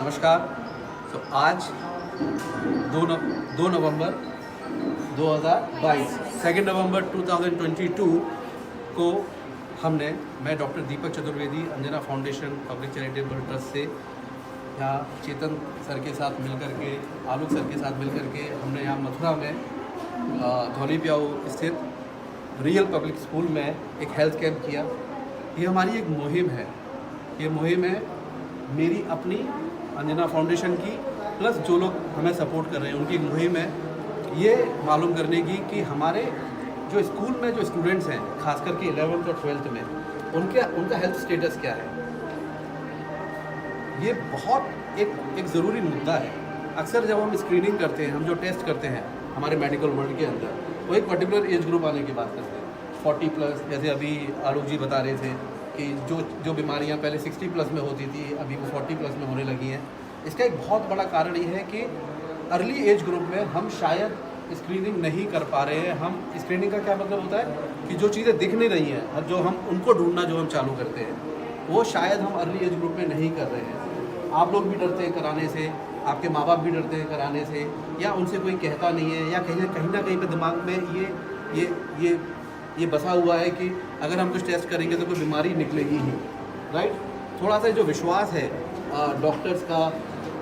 नमस्कार। तो आज 2 नवंबर 2022 2 नवंबर 2022 को मैं doctor Deepak Chaturvedi Anjana foundation public charitable trust से यहाँ चेतन सर के साथ मिलकर के आलोक सर के साथ मिलकर के हमने यहाँ मथुरा में धौलीप्याऊ स्थित रियल पब्लिक स्कूल में एक हेल्थ कैंप किया। ये हमारी एक मुहिम है। ये मुहिम है मेरी अपनी अंजना फाउंडेशन की, प्लस जो लोग हमें सपोर्ट कर रहे हैं उनकी एक मुहिम है ये मालूम करने की कि हमारे जो स्कूल में जो स्टूडेंट्स हैं, खास करके 11th और 12th में, उनका हेल्थ स्टेटस क्या है। ये बहुत एक ज़रूरी मुद्दा है। अक्सर जब हम स्क्रीनिंग करते हैं, हम जो टेस्ट करते हैं हमारे मेडिकल वर्ल्ड के अंदर, वो एक पर्टिकुलर एज ग्रुप आने की बात करते हैं 40+। जैसे अभी आलोक जी बता रहे थे कि जो बीमारियां पहले 60+ में होती थी अभी वो 40+ में होने लगी हैं। इसका एक बहुत बड़ा कारण ये है कि अर्ली एज ग्रुप में हम शायद स्क्रीनिंग नहीं कर पा रहे हैं। हम स्क्रीनिंग का क्या मतलब होता है कि जो चीज़ें दिख नहीं रही हैं और जो हम उनको ढूंढना जो हम चालू करते हैं वो शायद हम अर्ली एज ग्रुप में नहीं कर रहे हैं। आप लोग भी डरते हैं कराने से, आपके माँ बाप भी डरते हैं कराने से, या उनसे कोई कहता नहीं है, या कहीं ना कहीं पे दिमाग में ये बसा हुआ है कि अगर हम कुछ टेस्ट करेंगे तो कोई बीमारी निकलेगी ही। राइट। थोड़ा सा जो विश्वास है डॉक्टर्स का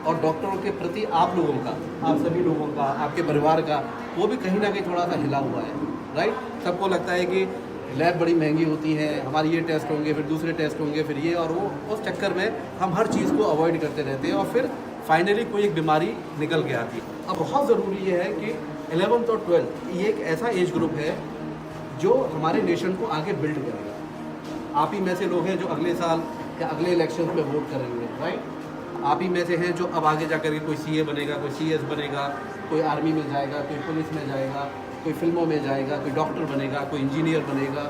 और डॉक्टरों के प्रति आप लोगों का, आप सभी लोगों का, आपके परिवार का, वो भी कहीं ना कहीं थोड़ा सा हिला हुआ है। राइट। सबको लगता है कि लैब बड़ी महंगी होती है, हमारे ये टेस्ट होंगे, फिर दूसरे टेस्ट होंगे, फिर ये और वो, उस चक्कर में हम हर चीज़ को अवॉइड करते रहते हैं और फिर फाइनली कोई एक बीमारी निकल के आती है। अब बहुत ज़रूरी ये है कि 11th और 12th ये एक ऐसा एज ग्रुप है जो हमारे नेशन को आगे बिल्ड करेगा। आप ही में से लोग हैं जो अगले साल या अगले इलेक्शन में वोट करेंगे। राइट। आप ही में से हैं जो अब आगे जाकर के कोई CA बनेगा, कोई CS बनेगा, कोई आर्मी में जाएगा, कोई पुलिस में जाएगा, कोई फिल्मों में जाएगा, कोई डॉक्टर बनेगा, कोई इंजीनियर बनेगा,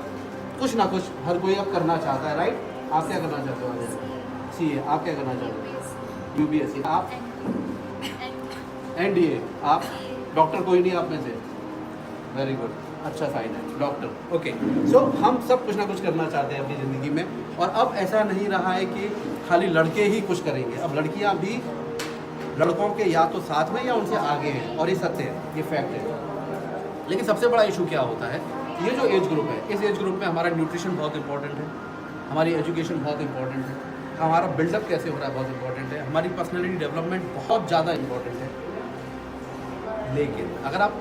कुछ ना कुछ हर कोई अब करना चाहता है। राइट। आप क्या करना चाहते हो आगे? CA। आप क्या करना चाहते हो? UPSC। आप NDA। आप डॉक्टर कोई नहीं आप में से? वेरी गुड, अच्छा साइन है डॉक्टर। ओके। सो हम सब कुछ ना कुछ करना चाहते हैं अपनी ज़िंदगी में, और अब ऐसा नहीं रहा है कि खाली लड़के ही कुछ करेंगे। अब लड़कियां भी लड़कों के या तो साथ में या उनसे आगे हैं, और ये सत्य है, ये फैक्ट है। लेकिन सबसे बड़ा इशू क्या होता है, ये जो एज ग्रुप है, इस एज ग्रुप में हमारा न्यूट्रिशन बहुत इंपॉर्टेंट है, हमारी एजुकेशन बहुत इंपॉर्टेंट है, हमारा बिल्डअप कैसे हो रहा है बहुत इंपॉर्टेंट है, हमारी पर्सनैलिटी डेवलपमेंट बहुत ज़्यादा इंपॉर्टेंट है। लेकिन अगर आप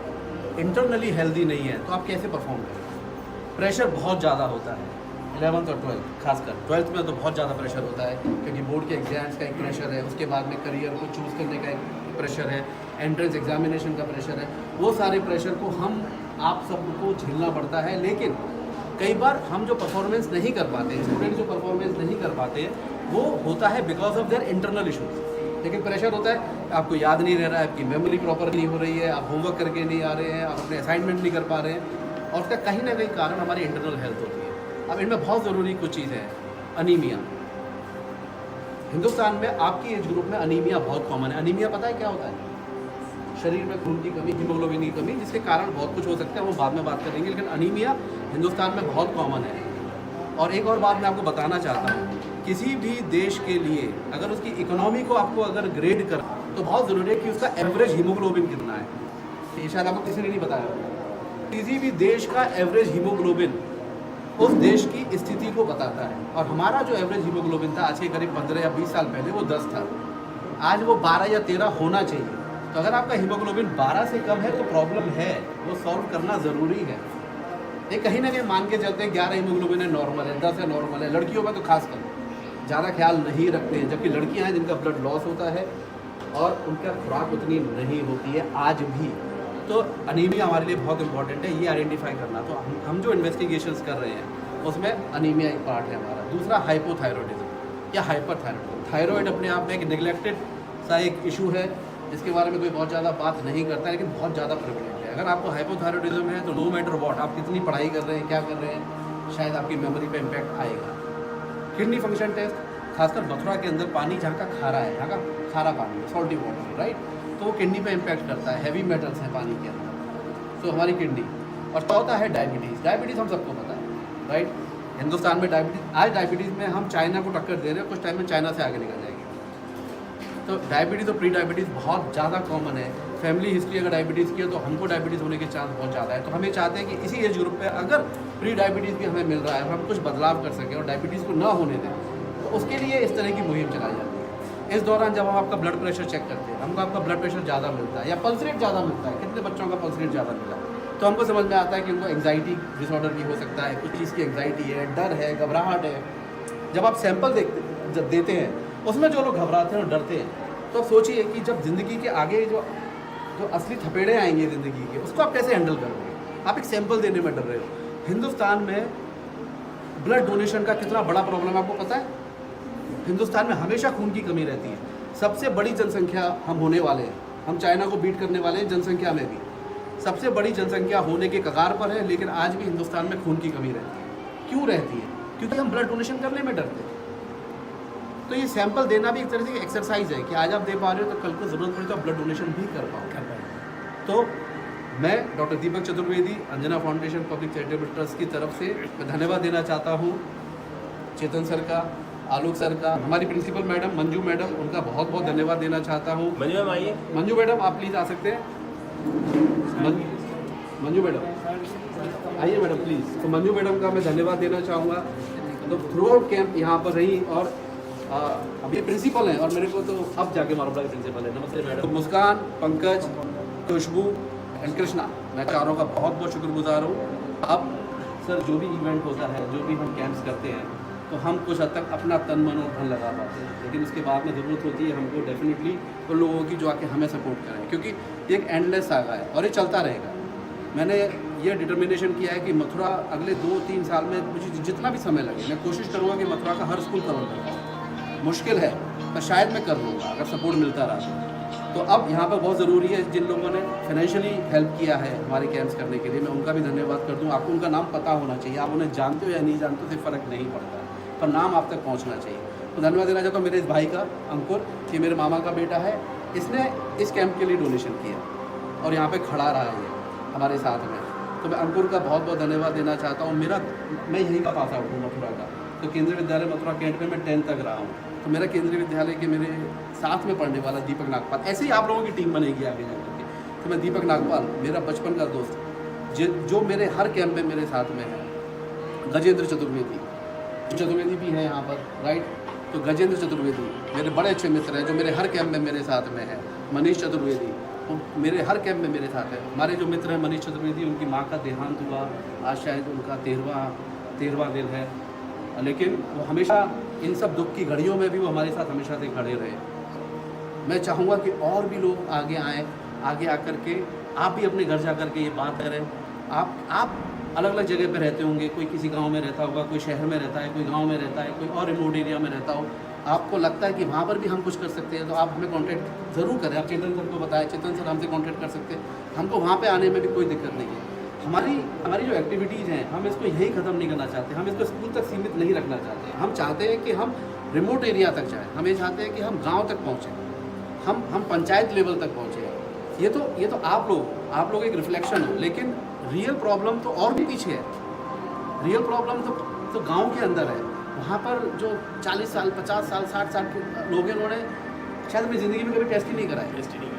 इंटरनली हेल्दी नहीं है तो आप कैसे परफॉर्म करेंगे? प्रेशर बहुत ज़्यादा होता है 11th और 12th, खासकर 12th में तो बहुत ज़्यादा प्रेशर होता है, क्योंकि बोर्ड के एग्जाम्स का एक प्रेशर है, उसके बाद में करियर को चूज़ करने का एक प्रेशर है, एंट्रेंस एग्जामिनेशन का प्रेशर है। वो सारे प्रेशर को आप सबको झेलना पड़ता है। लेकिन कई बार हम जो परफॉर्मेंस नहीं कर पाते हैं, स्टूडेंट जो परफॉर्मेंस नहीं कर पाते हैं, वो होता है because of their internal issues. लेकिन प्रेशर होता है, आपको याद नहीं रह रहा है, आपकी मेमोरी प्रॉपर नहीं हो रही है, आप होमवर्क करके नहीं आ रहे हैं, आप अपने असाइनमेंट नहीं कर पा रहे हैं, और उसका कहीं ना कहीं कारण हमारी इंटरनल हेल्थ होती है। अब इनमें बहुत ज़रूरी कुछ चीज़ है। अनीमिया। हिंदुस्तान में आपकी एज ग्रुप में अनीमिया बहुत कॉमन है। अनीमिया पता है क्या होता है? शरीर में खून की कमी, हीमोग्लोबिन की कमी, जिसके कारण बहुत कुछ हो सकता है, वो बाद में बात करेंगे। लेकिन अनीमिया हिंदुस्तान में बहुत कॉमन है। और एक और बात मैं आपको बताना चाहता हूँ, किसी भी देश के लिए अगर उसकी इकोनॉमी को आपको अगर ग्रेड कर, तो बहुत ज़रूरी है कि उसका एवरेज हीमोग्लोबिन कितना है। ये शायद आपको किसी ने नहीं बताया। किसी भी देश का एवरेज हीमोग्लोबिन उस देश की स्थिति को बताता है। और हमारा जो एवरेज हीमोग्लोबिन था आज के करीब 15 या 20 साल पहले वो 10 था, आज वो 12 या 13 होना चाहिए। तो अगर आपका हीमोग्लोबिन 12 से कम है तो प्रॉब्लम है, वो सॉल्व करना ज़रूरी है। ये कहीं ना कहीं मान के चलते हैं 11 हीमोग्लोबिन है नॉर्मल है, 10 है नॉर्मल है। लड़कियों में तो खास कर ज़्यादा ख्याल नहीं रखते हैं, जबकि लड़कियां हैं जिनका ब्लड लॉस होता है और उनका खुराक उतनी नहीं होती है आज भी। तो अनीमिया हमारे लिए बहुत इंपॉर्टेंट है, ये आइडेंटिफाई करना। तो हम जो इन्वेस्टिगेशंस कर रहे हैं उसमें अनीमिया एक पार्ट है हमारा। दूसरा हाइपोथायरॉयडिज्म या हाइपरथायरॉयडिज्म। थायराइड अपने आप में एक नेग्लेक्टेड सा एक इशू है जिसके बारे में कोई बहुत ज़्यादा बात नहीं करता है, लेकिन बहुत ज़्यादा प्रेवलेंट है। अगर आपको हाइपोथायरॉयडिज्म है तो नो मैटर व्हाट, आप कितनी पढ़ाई कर रहे हैं, क्या कर रहे हैं, शायद आपकी मेमोरी पे इम्पैक्ट आएगा। किडनी फंक्शन टेस्ट, खासकर मथुरा के अंदर पानी जहाँ का खारा है, जहाँ का खारा पानी है, सॉल्टी वाटर, राइट, तो वो किडनी पे इम्पैक्ट करता है। हैवी मेटल्स हैं पानी के अंदर, तो हमारी किडनी। और चौथा है डायबिटीज़। डायबिटीज़ हम सबको पता है, राइट। हिंदुस्तान में डायबिटीज़, आज डायबिटीज़ में हम चाइना को टक्कर दे रहे हैं, कुछ टाइम में चाइना से आगे निकल जाएगी। तो डायबिटीज़ और प्री डायबिटीज़ बहुत ज़्यादा कॉमन है। फैमिली हिस्ट्री अगर डायबिटीज़ की है तो हमको डायबिटीज़ होने के चांस बहुत ज़्यादा है। तो हम ये चाहते हैं कि इसी एज ग्रुप पे अगर प्री डायबिटीज़ भी हमें मिल रहा है, हम कुछ बदलाव कर सकें और डायबिटीज़ को ना होने दें, तो उसके लिए इस तरह की मुहिम चलाई जाती है। इस दौरान जब हम आपका ब्लड प्रेशर चेक करते हैं, हमको आपका ब्लड प्रेशर ज़्यादा मिलता है या पल्स रेट ज़्यादा मिलता है, कितने बच्चों का पल्स रेट ज़्यादा मिला, तो हमको समझ में आता है कि उनको एंग्जाइटी डिसऑर्डर भी हो सकता है, कुछ चीज़ की एंग्जाइटी है, डर है, घबराहट है। जब आप सैंपल जब देते हैं, उसमें जो लोग घबराते हैं और डरते हैं, तो सोचिए कि जब ज़िंदगी के आगे जो असली थपेड़े आएंगे ज़िंदगी के, उसको आप कैसे हैंडल करोगे? आप एक सैंपल देने में डर रहे हो। हिंदुस्तान में ब्लड डोनेशन का कितना बड़ा प्रॉब्लम है आपको पता है? हिंदुस्तान में हमेशा खून की कमी रहती है। सबसे बड़ी जनसंख्या हम होने वाले हैं, हम चाइना को बीट करने वाले हैं जनसंख्या में भी, सबसे बड़ी जनसंख्या होने के कगार पर है, लेकिन आज भी हिंदुस्तान में खून की कमी रहती है। क्यों रहती है? क्योंकि हम ब्लड डोनेशन करने में डरते हैं। तो ये सैंपल देना भी एक तरह से एक्सरसाइज है कि आज आप दे पा रहे हो तो कल को ज़रूरत पड़ी तो आप ब्लड डोनेशन भी कर पाओ। तो मैं doctor Deepak Chaturvedi, Anjana foundation public charitable trust की तरफ से मैं धन्यवाद देना चाहता हूँ चेतन सर का, आलोक सर का, हमारी प्रिंसिपल मैडम मंजू मैडम, उनका बहुत बहुत धन्यवाद देना चाहता हूँ। मंजू मैम आइए। मंजू मैडम आप प्लीज़ आ सकते हैं। मंजू मैडम आइए मैडम प्लीज़। तो मंजू मैडम का मैं धन्यवाद देना चाहूँगा। तो थ्रू आउट कैंप यहाँ पर रही और अभी प्रिंसिपल हैं और मेरे को तो अब जाके मारोड़ा के प्रिंसिपल है। नमस्ते मैडम। तो मुस्कान, पंकज, खुशबू एंड कृष्णा, मैं चारों का बहुत बहुत शुक्रगुजार हूँ। अब सर जो भी इवेंट होता है, जो भी हम कैंप्स करते हैं, तो हम कुछ हद तक अपना तन मन और धन लगा पाते हैं, लेकिन उसके बाद में ज़रूरत होती है हमको डेफिनेटली उन लोगों की जो आके हमें सपोर्ट करें, क्योंकि ये एक एंडलेस सागा है और ये चलता रहेगा। मैंने ये डिटर्मिनेशन किया है कि मथुरा अगले 2-3 साल में मुझे जितना भी समय लगे, मैं कोशिश करूँगा कि मथुरा का हर स्कूल कवर कर पाऊँ। मुश्किल है पर शायद मैं कर लूँगा अगर सपोर्ट मिलता रहा। तो अब यहाँ पर बहुत ज़रूरी है जिन लोगों ने फाइनेंशियली हेल्प किया है हमारे कैंप्स करने के लिए, मैं उनका भी धन्यवाद कर दूँ। आपको उनका नाम पता होना चाहिए, आप उन्हें जानते हो या नहीं जानते हो उससे फ़र्क नहीं पड़ता, पर नाम आप तक पहुँचना चाहिए। तो धन्यवाद देना चाहता हूँ मेरे इस भाई का, अंकुर, कि मेरे मामा का बेटा है, इसने इस कैंप के लिए डोनेशन किया और यहाँ पर खड़ा रहा है हमारे साथ में। तो मैं अंकुर का बहुत बहुत धन्यवाद देना चाहता हूँ। मैं यहीं का पास आउट हूँ मथुरा का, तो केंद्रीय विद्यालय मथुरा कैंट में मैं 10th तक रहा हूँ। तो मेरा केंद्रीय विद्यालय के मेरे साथ में पढ़ने वाला दीपक नागपाल, ऐसे ही आप लोगों की टीम बनेगी आगे जाकर के। तो मैं दीपक नागपाल, मेरा बचपन का दोस्त, जो मेरे हर कैंप में मेरे साथ में है, गजेंद्र चतुर्वेदी भी है यहाँ पर, राइट। तो गजेंद्र चतुर्वेदी मेरे बड़े अच्छे मित्र हैं जो मेरे हर कैंप में मेरे साथ में है। मनीष चतुर्वेदी मेरे हर कैंप में मेरे साथ है। हमारे जो मित्र हैं मनीष चतुर्वेदी, उनकी माँ का देहांत हुआ, आज शायद उनका 13वां दिन है, लेकिन वो हमेशा इन सब दुख की घड़ियों में भी वो हमारे साथ हमेशा से खड़े रहे। मैं चाहूँगा कि और भी लोग आगे आएँ, आगे आकर के आप भी अपने घर जा कर के ये बात करें। आप अलग अलग जगह पे रहते होंगे, कोई किसी गांव में रहता होगा, कोई शहर में रहता है, कोई गांव में रहता है, कोई और रिमोट एरिया में रहता हो, आपको लगता है कि वहाँ पर भी हम कुछ कर सकते हैं, तो आप हमें कांटेक्ट ज़रूर करें। आप चेतन सर को बताएं, चेतन सर हमसे कांटेक्ट कर सकते हैं, हमको वहाँ पे आने में भी कोई दिक्कत नहीं है। हमारी जो एक्टिविटीज़ हैं, हम इसको यहीं ख़त्म नहीं करना चाहते, हम इसको स्कूल तक सीमित नहीं रखना चाहते। हम चाहते हैं कि हम रिमोट एरिया तक जाएँ, हम ये चाहते हैं कि हम गाँव तक पहुँचें, हम पंचायत लेवल तक पहुँचें। ये तो आप लोग एक रिफ्लेक्शन हो, लेकिन रियल प्रॉब्लम तो और भी पीछे है। रियल प्रॉब्लम तो गांव के अंदर है। वहाँ पर जो 40 साल, 50 साल, 60 साल के लोग हैं, उन्होंने शायद अपनी ज़िंदगी में कभी टेस्ट ही नहीं कराया।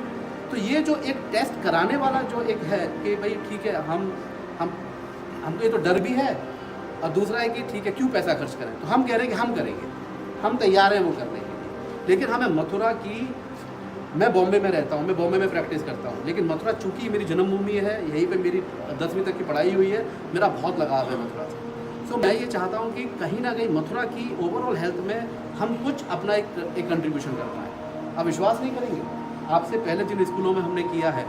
तो ये जो एक टेस्ट कराने वाला जो एक है कि भाई ठीक है, हमको ये तो डर भी है, और दूसरा है कि ठीक है क्यों पैसा खर्च करें, तो हम कह रहे हैं कि हम करेंगे, हम तैयार हैं वो करने के लिए। लेकिन हमें मथुरा की, मैं बॉम्बे में रहता हूँ, मैं बॉम्बे में प्रैक्टिस करता हूँ, लेकिन मथुरा चूँकि मेरी जन्मभूमि है, यहीं पे मेरी 10वीं तक की पढ़ाई हुई है, मेरा बहुत लगाव है मथुरा से। तो मैं ये चाहता हूँ कि कहीं ना कहीं मथुरा की ओवरऑल हेल्थ में हम कुछ अपना एक कंट्रीब्यूशन कर पाएँ। आप विश्वास नहीं करेंगे, आपसे पहले जिन स्कूलों में हमने किया है,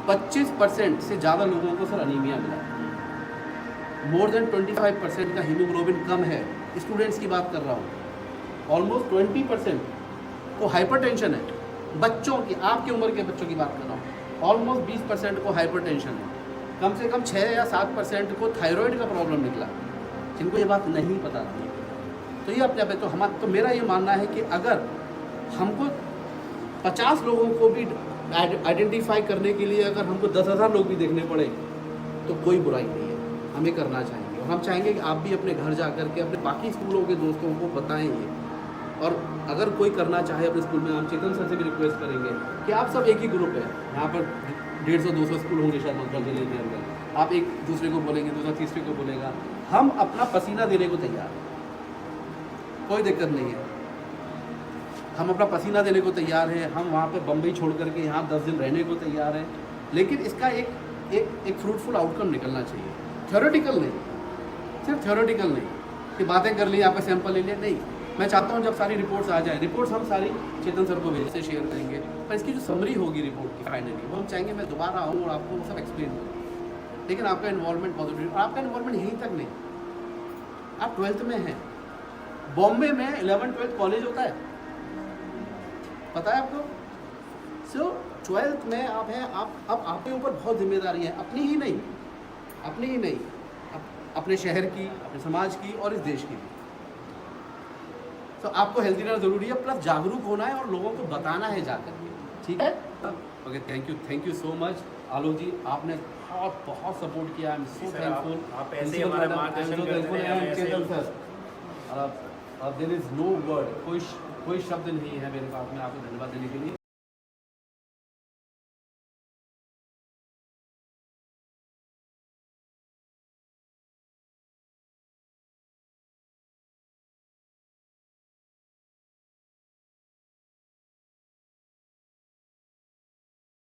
25% से ज़्यादा लोगों को सर अनीमिया मिला है। मोर देन 25% का हीमोग्लोबिन कम है, स्टूडेंट्स की बात कर रहा हूँ। ऑलमोस्ट 20% को हाइपरटेंशन है, बच्चों की, आपकी उम्र के बच्चों की बात कर रहा हूँ। ऑलमोस्ट 20% को हाइपरटेंशन है, कम से कम 6 या 7% को थायराइड का प्रॉब्लम निकला, जिनको ये बात नहीं पता थी। तो ये अपने तो मेरा ये मानना है कि अगर हमको 50 लोगों को भी आइडेंटिफाई करने के लिए अगर हमको 10,000 लोग भी देखने पड़े तो कोई बुराई नहीं है, हमें करना चाहिए। और हम चाहेंगे कि आप भी अपने घर जा कर के अपने बाकी स्कूलों के दोस्तों को बताएं ये और अगर कोई करना चाहे अपने स्कूल में, हम चेतन सर से भी रिक्वेस्ट करेंगे कि आप सब एक ही ग्रुप है, यहाँ पर 150-200 स्कूल होंगे शायद मंदसौर जिले के अंदर, आप एक दूसरे को बोलेंगे, दूसरा तीसरे को बोलेगा, हम अपना पसीना देने को तैयार हैं, कोई दिक्कत नहीं है, हम अपना पसीना देने को तैयार हैं, हम वहाँ पे बम्बई छोड़ करके यहाँ 10 दिन रहने को तैयार हैं, लेकिन इसका एक फ्रूटफुल आउटकम निकलना चाहिए, थ्योरेटिकल नहीं, सिर्फ थ्योरेटिकल नहीं कि बातें कर ली, यहाँ पे सैंपल ले लिया, नहीं। मैं चाहता हूँ जब सारी रिपोर्ट्स आ जाए, रिपोर्ट्स हम सारी चेतन सर को भेज से शेयर करेंगे, पर इसकी जो समरी होगी रिपोर्ट की फाइनली, वो हम चाहेंगे मैं दोबारा आऊँ और आपको वो सब एक्सप्लेन करूँ, लेकिन आपका इन्वॉल्वमेंट पॉजिटिव, और आपका इन्वॉल्वमेंट यहीं तक नहीं, आप 12th में हैं, बॉम्बे में 11th-12th कॉलेज होता है, पता है आपको? सो 12th में आप हैं, अब आपके ऊपर बहुत जिम्मेदारी है, अपनी ही नहीं, अपने शहर की, अपने समाज की और इस देश की भी। तो आपको हेल्दी रहना ज़रूरी है, प्लस जागरूक होना है और लोगों को बताना है जाकर के, ठीक है? Okay, thank you so much Alok ji, आपने बहुत सपोर्ट किया, आई एम सो थैंकफुल। आप ऐसे ही हमारा मार्गदर्शन करते हैं, Chetan sir, there is no word, कोई शब्द नहीं है मेरे पास में आपको धन्यवाद देने के लिए।